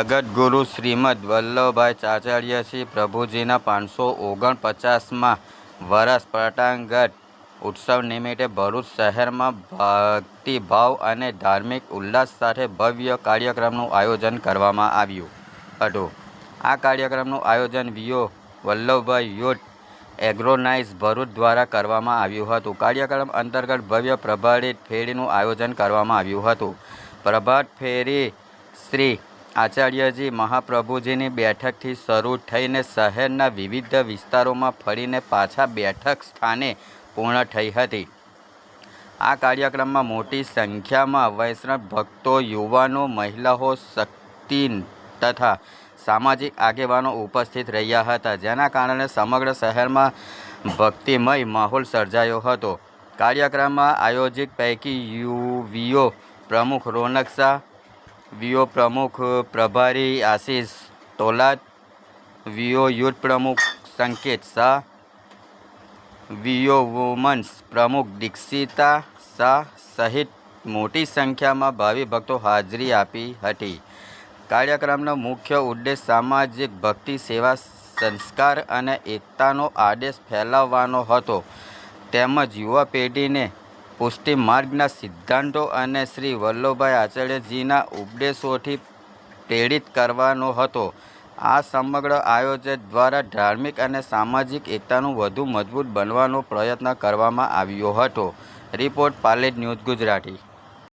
જગતગુરુ શ્રીમદ વલ્લભભાઈ આચાર્યશ્રી પ્રભુજીના 549માં વરસ પ્રટાંગત ઉત્સવ નિમિત્તે ભરૂચ શહેરમાં ભક્તિભાવ અને ધાર્મિક ઉલ્લાસ સાથે ભવ્ય કાર્યક્રમનું આયોજન કરવામાં આવ્યું હતું. આ કાર્યક્રમનું આયોજન વીઓ વલ્લભભાઈ યુથ એગ્રોનાઇઝ ભરૂચ દ્વારા કરવામાં આવ્યું હતું. કાર્યક્રમ અંતર્ગત ભવ્ય પ્રભાત ફેરીનું આયોજન કરવામાં આવ્યું હતું. પ્રભાત ફેરી શ્રી આચાર્યજી મહાપ્રભુજીની બેઠકથી શરૂ થઈને શહેરના વિવિધ વિસ્તારોમાં ફરીને પાછા બેઠક સ્થાને પૂર્ણ થઈ હતી. આ કાર્યક્રમમાં મોટી સંખ્યામાં વૈષ્ણવ ભક્તો, યુવાનો, મહિલાઓ, શક્તિ તથા સામાજિક આગેવાનો ઉપસ્થિત રહ્યા હતા, જેના કારણે સમગ્ર શહેરમાં ભક્તિમય માહોલ સર્જાયો હતો. કાર્યક્રમમાં આયોજક પૈકી વીઓ પ્રમુખ રોનક શાહ, વીઓ પ્રમુખ પ્રભારી આશીષ તોલાદ, વીઓ યુથ પ્રમુખ સંકેત શાહ, વીઓ વુમન્સ પ્રમુખ દીક્ષિતા શાહ સહિત મોટી સંખ્યામાં ભાવિ ભક્તો હાજરી આપી હતી. કાર્યક્રમનો મુખ્ય ઉદ્દેશ સામાજિક ભક્તિ, સેવા, સંસ્કાર અને એકતાનો આદેશ ફેલાવવાનો હતો, તેમજ યુવા પેઢીને પુષ્ટિ માર્ગના સિદ્ધાંતો અને શ્રી વલ્લભભાઈ આચાર્યજીના ઉપદેશોથી પ્રેરિત કરવાનો હતો. આ સમગ્ર આયોજન દ્વારા ધાર્મિક અને સામાજિક એકતાનું વધુ મજબૂત બનવાનો પ્રયત્ન કરવામાં આવ્યો હતો. Report Palej news Gujarati.